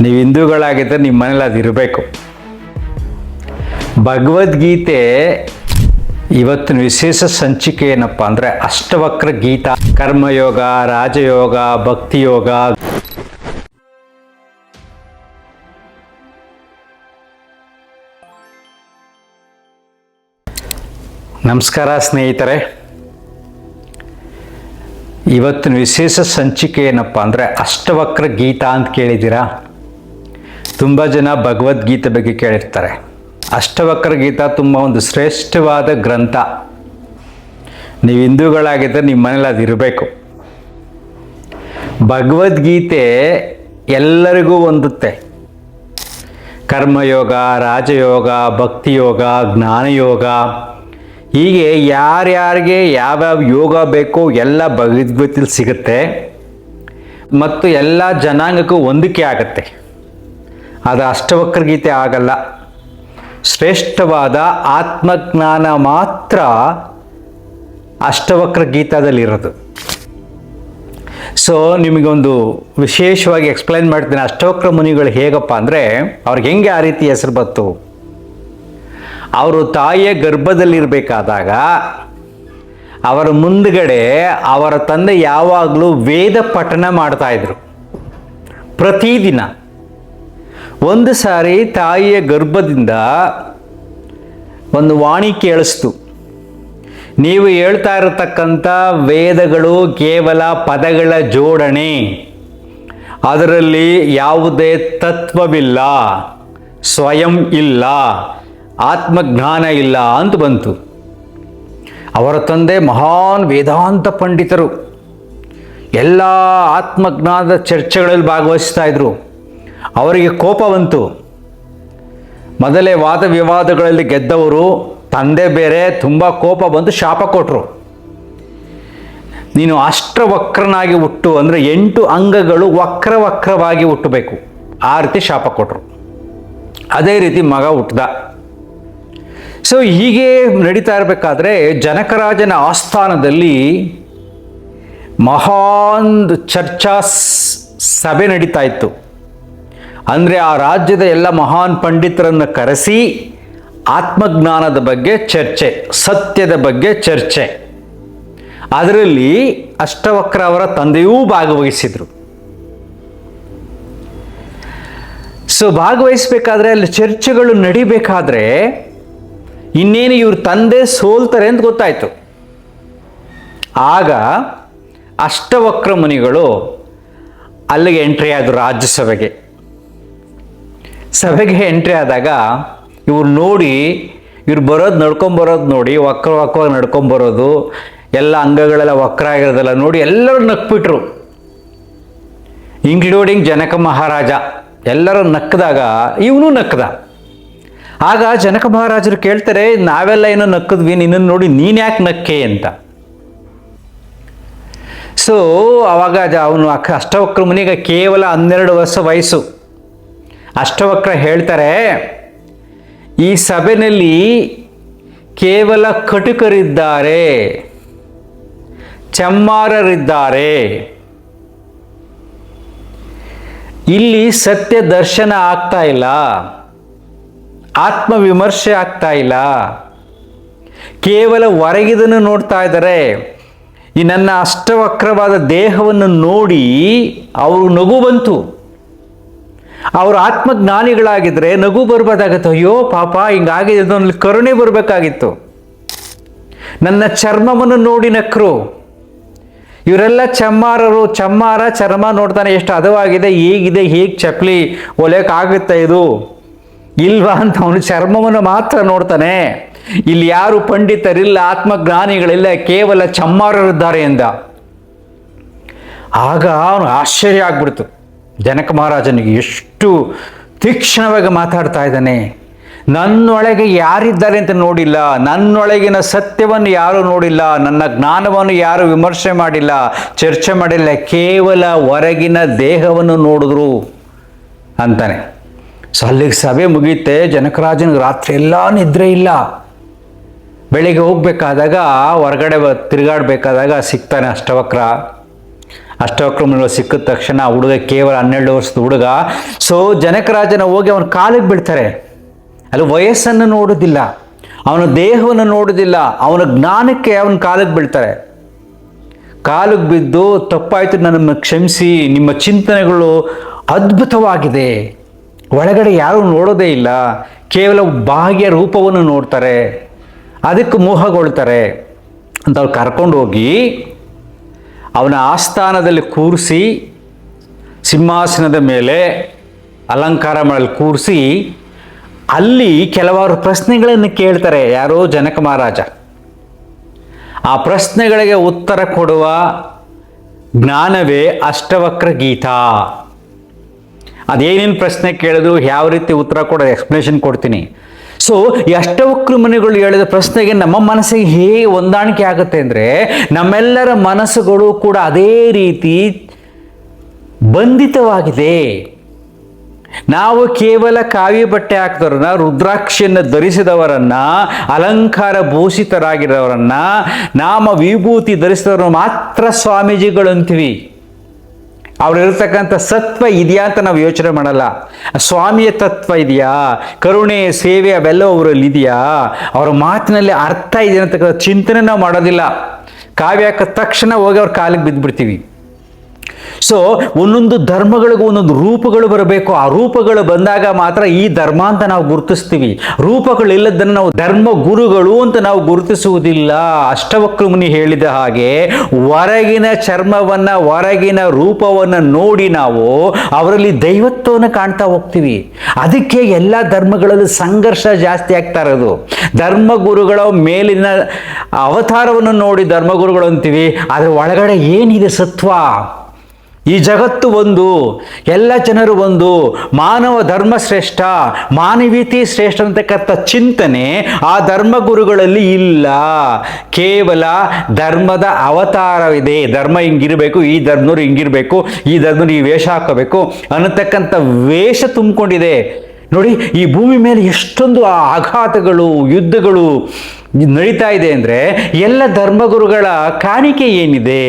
ನೀವು ಹಿಂದೂಗಳಾಗಿದ್ದರೆ ನಿಮ್ಮ ಮನೇಲಿ ಅದು ಇರಬೇಕು. ಭಗವದ್ಗೀತೆ ಇವತ್ತಿನ ವಿಶೇಷ ಸಂಚಿಕೆ ಏನಪ್ಪ ಅಂದರೆ ಅಷ್ಟವಕ್ರ ಗೀತಾ. ಕರ್ಮಯೋಗ, ರಾಜಯೋಗ, ಭಕ್ತಿಯೋಗ. ನಮಸ್ಕಾರ ಸ್ನೇಹಿತರೆ. ಇವತ್ತಿನ ವಿಶೇಷ ಸಂಚಿಕೆ ಏನಪ್ಪ ಅಂದರೆ ಅಷ್ಟವಕ್ರ ಗೀತಾ ಅಂತ ಕೇಳಿದ್ದೀರಾ? ತುಂಬ ಜನ ಭಗವದ್ಗೀತೆ ಬಗ್ಗೆ ಕೇಳಿರ್ತಾರೆ. ಅಷ್ಟವಕ್ರ ಗೀತಾ ತುಂಬ ಒಂದು ಶ್ರೇಷ್ಠವಾದ ಗ್ರಂಥ. ನೀವು ಹಿಂದೂಗಳಾಗಿದ್ದರೆ ನಿಮ್ಮ ಮನೇಲಿ ಅದು ಇರಬೇಕು. ಭಗವದ್ಗೀತೆ ಎಲ್ಲರಿಗೂ ಹೊಂದುತ್ತೆ. ಕರ್ಮಯೋಗ, ರಾಜಯೋಗ, ಭಕ್ತಿಯೋಗ, ಜ್ಞಾನಯೋಗ, ಹೀಗೆ ಯಾರ್ಯಾರಿಗೆ ಯಾವ್ಯಾವ ಯೋಗ ಬೇಕೋ ಎಲ್ಲ ಭಗವದ್ಗೀತೆಯಲ್ಲಿ ಸಿಗುತ್ತೆ ಮತ್ತು ಎಲ್ಲ ಜನಾಂಗಕ್ಕೂ ಹೊಂದಿಕೆ ಆಗುತ್ತೆ. ಅದು ಅಷ್ಟವಕ್ರ ಗೀತೆ ಆಗಲ್ಲ. ಶ್ರೇಷ್ಠವಾದ ಆತ್ಮಜ್ಞಾನ ಮಾತ್ರ ಅಷ್ಟವಕ್ರ ಗೀತಾದಲ್ಲಿರೋದು. ಸೊ ನಿಮಗೊಂದು ವಿಶೇಷವಾಗಿ ಎಕ್ಸ್ಪ್ಲೈನ್ ಮಾಡ್ತೀನಿ. ಅಷ್ಟವಕ್ರ ಮುನಿಗಳು ಹೇಗಪ್ಪ ಅಂದರೆ ಅವ್ರಿಗೆ ಹೆಂಗೆ ಆ ರೀತಿ ಹೆಸರು ಬಂತು? ಅವರು ತಾಯಿಯ ಗರ್ಭದಲ್ಲಿರಬೇಕಾದಾಗ ಅವರ ಮುಂದುಗಡೆ ಅವರ ತಂದೆ ಯಾವಾಗಲೂ ವೇದ ಪಠಣ ಮಾಡ್ತಾಯಿದ್ರು ಪ್ರತಿದಿನ. ಒಂದು ಸಾರಿ ತಾಯಿಯ ಗರ್ಭದಿಂದ ಒಂದು ವಾಣಿ ಕೇಳಿಸ್ತು. ನೀವು ಹೇಳ್ತಾ ಇರತಕ್ಕಂಥ ವೇದಗಳು ಕೇವಲ ಪದಗಳ ಜೋಡಣೆ, ಅದರಲ್ಲಿ ಯಾವುದೇ ತತ್ವವಿಲ್ಲ, ಸ್ವಯಂ ಇಲ್ಲ, ಆತ್ಮಜ್ಞಾನ ಇಲ್ಲ ಅಂತ ಬಂತು. ಅವರ ತಂದೆ ಮಹಾನ್ ವೇದಾಂತ ಪಂಡಿತರು, ಎಲ್ಲ ಆತ್ಮಜ್ಞಾನದ ಚರ್ಚೆಗಳಲ್ಲಿ ಭಾಗವಹಿಸ್ತಾ ಇದ್ರು. ಅವರಿಗೆ ಕೋಪ ಬಂತು. ಮೊದಲೇ ವಾದ ವಿವಾದಗಳಲ್ಲಿ ಗೆದ್ದವರು, ತಂದೆ ಬೇರೆ, ತುಂಬ ಕೋಪ ಬಂತು, ಶಾಪ ಕೊಟ್ಟರು. ನೀನು ಅಷ್ಟವಕ್ರನಾಗಿ ಹುಟ್ಟು ಅಂದರೆ 8 ಅಂಗಗಳು ವಕ್ರವಾಗಿ ಹುಟ್ಟಬೇಕು, ಆ ರೀತಿ ಶಾಪ ಕೊಟ್ಟರು. ಅದೇ ರೀತಿ ಮಗ ಹುಟ್ಟದ. ಸೊ ಹೀಗೆ ನಡೀತಾ ಇರಬೇಕಾದ್ರೆ ಜನಕರಾಜನ ಆಸ್ಥಾನದಲ್ಲಿ ಮಹಾನ್ ಚರ್ಚಾ ಸಭೆ ನಡೀತಾ ಇತ್ತು. ಅಂದರೆ ಆ ರಾಜ್ಯದ ಎಲ್ಲ ಮಹಾನ್ ಪಂಡಿತರನ್ನು ಕರೆಸಿ ಆತ್ಮಜ್ಞಾನದ ಬಗ್ಗೆ ಚರ್ಚೆ, ಸತ್ಯದ ಬಗ್ಗೆ ಚರ್ಚೆ. ಅದರಲ್ಲಿ ಅಷ್ಟವಕ್ರ ಅವರ ತಂದೆಯೂ ಭಾಗವಹಿಸಿದರು. ಸೊ ಭಾಗವಹಿಸಬೇಕಾದ್ರೆ ಅಲ್ಲಿ ಚರ್ಚೆಗಳು ನಡಿಬೇಕಾದ್ರೆ ಇನ್ನೇನು ಇವ್ರ ತಂದೆ ಸೋಲ್ತಾರೆ ಅಂತ ಗೊತ್ತಾಯಿತು. ಆಗ ಅಷ್ಟವಕ್ರ ಮುನಿಗಳು ಅಲ್ಲಿಗೆ ಎಂಟ್ರಿ ಆದರು. ರಾಜ್ಯಸಭೆಗೆ ಎಂಟ್ರಿ ಆದಾಗ ಇವ್ರು ನೋಡಿ, ಇವ್ರು ನಡ್ಕೊಂಬರೋದು ನೋಡಿ, ವಕ್ರವಾಗಿ ನಡ್ಕೊಂಬರೋದು, ಎಲ್ಲ ಅಂಗಗಳೆಲ್ಲ ವಕ್ರ ಆಗಿರೋದೆಲ್ಲ ನೋಡಿ ಎಲ್ಲರೂ ನಕ್ಬಿಟ್ರು, ಇನ್ಕ್ಲೂಡಿಂಗ್ ಜನಕ ಮಹಾರಾಜ. ಎಲ್ಲರೂ ನಕ್ಕದಾಗ ಇವನು ನಕ್ಕದ. ಆಗ ಜನಕ ಮಹಾರಾಜರು ಕೇಳ್ತಾರೆ, ನಾವೆಲ್ಲ ಏನೋ ನಕ್ಕದ್ವಿ, ನಿನ್ನನ್ನು ನೋಡಿ ನೀನು ಯಾಕೆ ನಕ್ಕೆ ಅಂತ. ಸೊ ಅವಾಗ ಅವನು ಅಷ್ಟವಕ್ರ ಮುನಿಗೆ ಕೇವಲ 12 ವರ್ಷ ವಯಸ್ಸು. ಅಷ್ಟವಕ್ರ ಹೇಳ್ತಾರೆ, ಈ ಸಭೆಯಲ್ಲಿ ಕೇವಲ ಕಟುಕರಿದ್ದಾರೆ, ಚಮ್ಮಾರರಿದ್ದಾರೆ, ಇಲ್ಲಿ ಸತ್ಯ ದರ್ಶನ ಆಗ್ತಾ ಇಲ್ಲ, ಆತ್ಮವಿಮರ್ಶೆ ಆಗ್ತಾ ಇಲ್ಲ, ಕೇವಲ ಹೊರಗಿದನ್ನು ನೋಡ್ತಾ ಇದ್ದಾರೆ. ಈ ನನ್ನ ಅಷ್ಟವಕ್ರವಾದ ದೇಹವನ್ನು ನೋಡಿ ಅವರು ನಗು ಬಂತು. ಅವರು ಆತ್ಮಜ್ಞಾನಿಗಳಾಗಿದ್ದರೆ ನಗು ಬರಬೇಕಾಗಿತ್ತು. ಅಯ್ಯೋ ಪಾಪ ಹಿಂಗಾಗಿದೆ, ಅದರಲ್ಲಿ ಕರುಣೆ ಬರಬೇಕಾಗಿತ್ತು. ನನ್ನ ಚರ್ಮವನ್ನು ನೋಡಿ ನಕ್ಕರು. ಇವರೆಲ್ಲ ಚಮ್ಮಾರರು. ಚರ್ಮ ನೋಡ್ತಾನೆ, ಎಷ್ಟು ಹದವಾಗಿದೆ, ಹೇಗಿದೆ, ಹೇಗೆ ಚಪ್ಪಲಿ ಹೊಲಿಯೋಕ್ಕಾಗುತ್ತೆ ಇದು ಇಲ್ವಾ ಅಂತ ಅವನು ಚರ್ಮವನ್ನು ಮಾತ್ರ ನೋಡ್ತಾನೆ. ಇಲ್ಲಿ ಯಾರು ಪಂಡಿತರಿಲ್ಲ, ಆತ್ಮಜ್ಞಾನಿಗಳಿಲ್ಲ, ಕೇವಲ ಚಮ್ಮಾರರಿದ್ದಾರೆ ಎಂದ. ಆಗ ಅವನು ಆಶ್ಚರ್ಯ ಆಗ್ಬಿಡ್ತು. ಜನಕ ಮಹಾರಾಜನಿಗೆ ಎಷ್ಟು ತೀಕ್ಷ್ಣವಾಗಿ ಮಾತಾಡ್ತಾ ಇದ್ದಾನೆ. ನನ್ನೊಳಗೆ ಯಾರಿದ್ದಾರೆ ಅಂತ ನೋಡಿಲ್ಲ, ನನ್ನೊಳಗಿನ ಸತ್ಯವನ್ನು ಯಾರು ನೋಡಿಲ್ಲ, ನನ್ನ ಜ್ಞಾನವನ್ನು ಯಾರು ವಿಮರ್ಶೆ ಮಾಡಿಲ್ಲ, ಚರ್ಚೆ ಮಾಡಿಲ್ಲ, ಕೇವಲ ಹೊರಗಿನ ದೇಹವನ್ನು ನೋಡಿದ್ರು ಅಂತಾನೆ. ಸೊ ಅಲ್ಲಿಗೆ ಸಭೆ ಮುಗಿಯುತ್ತೆ. ಜನಕರಾಜನಿಗೆ ರಾತ್ರಿ ಎಲ್ಲ ನಿದ್ರೆ ಇಲ್ಲ. ಬೆಳಿಗ್ಗೆ ಹೋಗ್ಬೇಕಾದಾಗ, ಹೊರಗಡೆ ತಿರುಗಾಡಬೇಕಾದಾಗ ಸಿಗ್ತಾನೆ ಅಷ್ಟವಕ್ರ. ಅಷ್ಟವಕ್ರ ಮುನಿಗಳು ಸಿಕ್ಕಿದ ತಕ್ಷಣ ಆ ಹುಡುಗ ಕೇವಲ 12 ವರ್ಷದ ಹುಡುಗ. ಸೊ ಜನಕರಾಜನ ಹೋಗಿ ಅವನ ಕಾಲಿಗೆ ಬೀಳ್ತಾರೆ. ಅಲ್ಲಿ ವಯಸ್ಸನ್ನು ನೋಡೋದಿಲ್ಲ, ಅವನ ದೇಹವನ್ನು ನೋಡೋದಿಲ್ಲ, ಅವನ ಜ್ಞಾನಕ್ಕೆ ಅವನ ಕಾಲಿಗೆ ಬೀಳ್ತಾರೆ. ಕಾಲಿಗೆ ಬಿದ್ದು, ತಪ್ಪಾಯಿತು, ನನ್ನನ್ನು ಕ್ಷಮಿಸಿ, ನಿಮ್ಮ ಚಿಂತನೆಗಳು ಅದ್ಭುತವಾಗಿದೆ, ಒಳಗಡೆ ಯಾರೂ ನೋಡೋದೇ ಇಲ್ಲ, ಕೇವಲ ಬಾಹ್ಯ ರೂಪವನ್ನು ನೋಡ್ತಾರೆ, ಅದಕ್ಕೆ ಮೋಹಗೊಳ್ತಾರೆ ಅಂತ ಅವ್ರು ಕರ್ಕೊಂಡು ಹೋಗಿ ಅವನ ಆಸ್ಥಾನದಲ್ಲಿ ಕೂರಿಸಿ, ಸಿಂಹಾಸನದ ಮೇಲೆ ಅಲಂಕಾರ ಮಾಡಲು ಕೂರಿಸಿ, ಅಲ್ಲಿ ಕೆಲವಾರು ಪ್ರಶ್ನೆಗಳನ್ನು ಕೇಳ್ತಾರೆ. ಯಾರೋ ಜನಕ ಮಹಾರಾಜ. ಆ ಪ್ರಶ್ನೆಗಳಿಗೆ ಉತ್ತರ ಕೊಡುವ ಜ್ಞಾನವೇ ಅಷ್ಟವಕ್ರ ಗೀತಾ. ಅದೇನೇನು ಪ್ರಶ್ನೆ ಕೇಳಿದ್ರು, ಯಾವ ರೀತಿ ಉತ್ತರ ಕೊಡೋದು, ಎಕ್ಸ್ಪ್ಲನೇಷನ್ ಕೊಡ್ತೀನಿ. ಸೊ ಈ ಅಷ್ಟವಕ್ರ ಮುನಿಗಳು ಹೇಳಿದ ಪ್ರಶ್ನೆಗೆ ನಮ್ಮ ಮನಸ್ಸಿಗೆ ಹೇಗೆ ಹೊಂದಾಣಿಕೆ ಆಗುತ್ತೆ ಅಂದರೆ, ನಮ್ಮೆಲ್ಲರ ಮನಸ್ಸುಗಳು ಕೂಡ ಅದೇ ರೀತಿ ಬಂಧಿತವಾಗಿದೆ. ನಾವು ಕೇವಲ ಕಾವಿ ಬಟ್ಟೆ ಹಾಕಿದವರನ್ನ, ರುದ್ರಾಕ್ಷಿಯನ್ನು ಧರಿಸಿದವರನ್ನ, ಅಲಂಕಾರ ಭೂಷಿತರಾಗಿರೋರನ್ನ, ನಾಮ ವಿಭೂತಿ ಧರಿಸಿದವರನ್ನ ಮಾತ್ರ ಸ್ವಾಮೀಜಿಗಳು ಅಂತೀವಿ. ಅವ್ರಿರ್ತಕ್ಕಂಥ ಸತ್ವ ಇದೆಯಾ ಅಂತ ನಾವು ಯೋಚನೆ ಮಾಡಲ್ಲ. ಸ್ವಾಮಿಯ ತತ್ವ ಇದೆಯಾ, ಕರುಣೆ, ಸೇವೆ ಅವೆಲ್ಲ ಅವರಲ್ಲಿ ಇದೆಯಾ, ಅವರ ಮಾತಿನಲ್ಲಿ ಅರ್ಥ ಇದೆಯಾ ಅಂತಕ್ಕಂಥ ಚಿಂತನೆ ನಾವು ಮಾಡೋದಿಲ್ಲ. ಕಾವ್ಯ ಹಾಕಿದ ತಕ್ಷಣ ಹೋಗಿ ಅವ್ರ ಕಾಲಿಗೆ ಬಿದ್ದುಬಿಡ್ತೀವಿ. ಸೊ ಒಂದೊಂದು ಧರ್ಮಗಳಿಗೂ ಒಂದೊಂದು ರೂಪಗಳು ಬರಬೇಕು. ಆ ರೂಪಗಳು ಬಂದಾಗ ಮಾತ್ರ ಈ ಧರ್ಮ ಅಂತ ನಾವು ಗುರುತಿಸ್ತೀವಿ. ರೂಪಗಳಿಲ್ಲದನ್ನು ನಾವು ಧರ್ಮ ಗುರುಗಳು ಅಂತ ನಾವು ಗುರುತಿಸುವುದಿಲ್ಲ. ಅಷ್ಟವಕ್ರ ಮುನಿ ಹೇಳಿದ ಹಾಗೆ ಹೊರಗಿನ ಚರ್ಮವನ್ನ, ಹೊರಗಿನ ರೂಪವನ್ನ ನೋಡಿ ನಾವು ಅವರಲ್ಲಿ ದೈವತ್ವವನ್ನು ಕಾಣ್ತಾ ಹೋಗ್ತೀವಿ. ಅದಕ್ಕೆ ಎಲ್ಲ ಧರ್ಮಗಳಲ್ಲಿ ಸಂಘರ್ಷ ಜಾಸ್ತಿ ಆಗ್ತಾ ಇರೋದು. ಧರ್ಮಗುರುಗಳ ಮೇಲಿನ ಅವತಾರವನ್ನು ನೋಡಿ ಧರ್ಮಗುರುಗಳು ಅಂತೀವಿ, ಆದರೆ ಒಳಗಡೆ ಏನಿದೆ ಸತ್ವ. ಈ ಜಗತ್ತು ಒಂದು, ಎಲ್ಲ ಜನರು ಒಂದು, ಮಾನವ ಧರ್ಮ ಶ್ರೇಷ್ಠ, ಮಾನವೀಯತೆ ಶ್ರೇಷ್ಠ ಅಂತಕ್ಕಂಥ ಚಿಂತನೆ ಆ ಧರ್ಮಗುರುಗಳಲ್ಲಿ ಇಲ್ಲ. ಕೇವಲ ಧರ್ಮದ ಅವತಾರವಿದೆ. ಧರ್ಮ ಹಿಂಗಿರಬೇಕು, ಈ ಧರ್ಮದವ್ರು ಹಿಂಗಿರಬೇಕು, ಈ ಧರ್ಮದವ್ರು ಈ ವೇಷ ಹಾಕೋಬೇಕು ಅನ್ನತಕ್ಕಂಥ ವೇಷ ತುಂಬಿಕೊಂಡಿದೆ. ನೋಡಿ, ಈ ಭೂಮಿ ಮೇಲೆ ಎಷ್ಟೊಂದು ಆಘಾತಗಳು, ಯುದ್ಧಗಳು ನಡೀತಾ ಇದೆ ಅಂದರೆ ಎಲ್ಲ ಧರ್ಮಗುರುಗಳ ಕಾಣಿಕೆ ಏನಿದೆ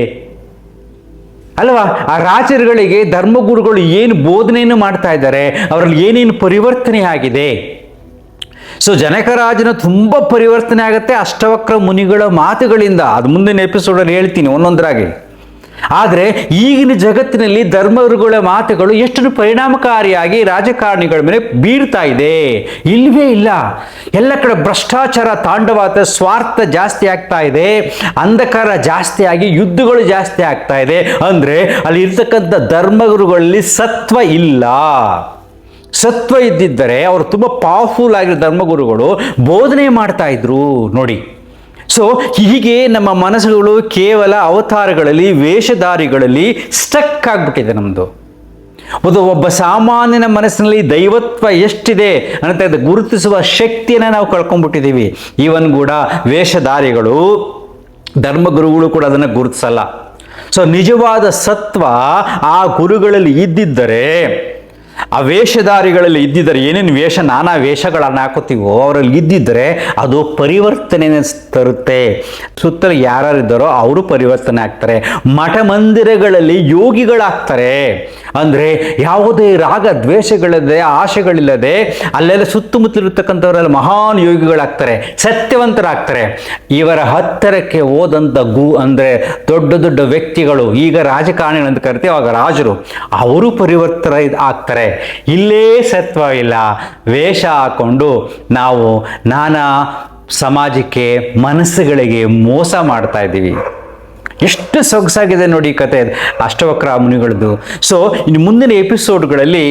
ಅಲ್ವಾ? ಆ ರಾಜರುಗಳಿಗೆ ಧರ್ಮಗುರುಗಳು ಏನು ಬೋಧನೆಯನ್ನು ಮಾಡ್ತಾ ಇದ್ದಾರೆ, ಅವರಲ್ಲಿ ಏನೇನು ಪರಿವರ್ತನೆ ಆಗಿದೆ. ಸೊ ಜನಕರಾಜನ ತುಂಬ ಪರಿವರ್ತನೆ ಆಗುತ್ತೆ ಅಷ್ಟವಕ್ರ ಮುನಿಗಳ ಮಾತುಗಳಿಂದ. ಅದು ಮುಂದಿನ ಎಪಿಸೋಡಲ್ಲಿ ಹೇಳ್ತೀನಿ ಒಂದೊಂದರಾಗಿ. ಆದರೆ ಈಗಿನ ಜಗತ್ತಿನಲ್ಲಿ ಧರ್ಮಗುರುಗಳ ಮಾತುಗಳು ಎಷ್ಟು ಪರಿಣಾಮಕಾರಿಯಾಗಿ ರಾಜಕಾರಣಿಗಳ ಮೇಲೆ ಬೀರ್ತಾ ಇದೆ? ಇಲ್ಲವೇ ಇಲ್ಲ. ಎಲ್ಲ ಕಡೆ ಭ್ರಷ್ಟಾಚಾರ ತಾಂಡವಾದ, ಸ್ವಾರ್ಥ ಜಾಸ್ತಿ ಆಗ್ತಾ ಇದೆ, ಅಂಧಕಾರ ಜಾಸ್ತಿ ಆಗಿ ಯುದ್ಧಗಳು ಜಾಸ್ತಿ ಆಗ್ತಾ ಇದೆ. ಅಂದರೆ ಅಲ್ಲಿ ಇರ್ತಕ್ಕಂಥ ಧರ್ಮಗುರುಗಳಲ್ಲಿ ಸತ್ವ ಇಲ್ಲ. ಸತ್ವ ಇದ್ದಿದ್ದರೆ ಅವರು ತುಂಬ ಪವರ್ಫುಲ್ ಆಗಿರೋ ಧರ್ಮಗುರುಗಳು ಬೋಧನೆ ಮಾಡ್ತಾ ಇದ್ರು ನೋಡಿ. ಸೊ ಹೀಗೆ ನಮ್ಮ ಮನಸ್ಸುಗಳು ಕೇವಲ ಅವತಾರಗಳಲ್ಲಿ, ವೇಷಧಾರಿಗಳಲ್ಲಿ ಸ್ಟಕ್ ಆಗಿಬಿಟ್ಟಿದೆ ನಮ್ಮದು. ಒಬ್ಬ ಸಾಮಾನ್ಯನ ಮನಸ್ಸಿನಲ್ಲಿ ದೈವತ್ವ ಎಷ್ಟಿದೆ ಅಂತ ಗುರುತಿಸುವ ಶಕ್ತಿಯನ್ನು ನಾವು ಕಳ್ಕೊಂಡ್ಬಿಟ್ಟಿದ್ದೀವಿ. ಇವನ್ ಕೂಡ ವೇಷಧಾರಿಗಳು, ಧರ್ಮಗುರುಗಳು ಕೂಡ ಅದನ್ನು ಗುರುತಿಸಲ್ಲ. ಸೊ ನಿಜವಾದ ಸತ್ವ ಆ ಗುರುಗಳಲ್ಲಿ ಇದ್ದಿದ್ದರೆ, ಆ ವೇಷಧಾರಿಗಳಲ್ಲಿ ಇದ್ದಿದ್ದರೆ, ಏನೇನು ವೇಷ, ನಾನಾ ವೇಷಗಳನ್ನು ಹಾಕೋತೀವೋ ಅವರಲ್ಲಿ ಇದ್ದಿದ್ದರೆ ಅದು ಪರಿವರ್ತನೆಯನ್ನು ತರುತ್ತೆ. ಸುತ್ತಲೂ ಯಾರ್ಯಾರಿದ್ದಾರೋ ಅವರು ಪರಿವರ್ತನೆ ಆಗ್ತಾರೆ. ಮಠ ಮಂದಿರಗಳಲ್ಲಿ ಯೋಗಿಗಳಾಗ್ತಾರೆ. ಅಂದರೆ ಯಾವುದೇ ರಾಗ ದ್ವೇಷಗಳಿಲ್ಲದೆ, ಆಶೆಗಳಿಲ್ಲದೆ ಅಲ್ಲೆಲ್ಲ ಸುತ್ತಮುತ್ತಲಿರ್ತಕ್ಕಂಥವರೆಲ್ಲ ಮಹಾನ್ ಯೋಗಿಗಳಾಗ್ತಾರೆ, ಸತ್ಯವಂತರಾಗ್ತಾರೆ. ಇವರ ಹತ್ತಿರಕ್ಕೆ ಹೋದಂಥ ಅಂದರೆ ದೊಡ್ಡ ದೊಡ್ಡ ವ್ಯಕ್ತಿಗಳು, ಈಗ ರಾಜಕಾರಣಿಗಳು ಅಂತ ಕರಿತೀವಿ, ಆವಾಗ ರಾಜರು, ಅವರು ಪರಿವರ್ತನೆ ಆಗ್ತಾರೆ. ಇಲ್ಲೇ ಸತ್ವ ಇಲ್ಲ. ವೇಷ ಹಾಕೊಂಡು ನಾವು ನಾನಾ ಸಮಾಜಕ್ಕೆ, ಮನಸ್ಸುಗಳಿಗೆ ಮೋಸ ಮಾಡ್ತಾ ಇದ್ದೀವಿ. ಎಷ್ಟು ಸೊಗಸಾಗಿದೆ ನೋಡಿ ಈ ಕತೆ ಅಷ್ಟವಕ್ರ ಮುನಿಗಳದ್ದು. ಸೊ ಇನ್ನು ಮುಂದಿನ ಎಪಿಸೋಡ್ಗಳಲ್ಲಿ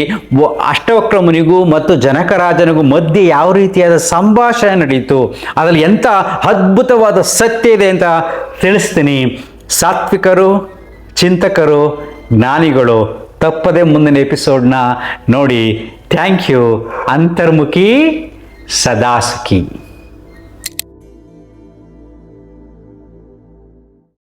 ಅಷ್ಟವಕ್ರ ಮುನಿಗೂ ಮತ್ತು ಜನಕರಾಜನಿಗೂ ಮಧ್ಯೆ ಯಾವ ರೀತಿಯಾದ ಸಂಭಾಷಣೆ ನಡೀತು, ಅದರಲ್ಲಿ ಎಂಥ ಅದ್ಭುತವಾದ ಸತ್ಯ ಇದೆ ಅಂತ ತಿಳಿಸ್ತೀನಿ. ಸಾತ್ವಿಕರು, ಚಿಂತಕರು, ಜ್ಞಾನಿಗಳು ತಪ್ಪದೆ ಮುಂದಿನ ಎಪಿಸೋಡ್ನ ನೋಡಿ. Thank you. ಅಂತರ್ಮುಖಿ ಸದಾಸುಖಿ.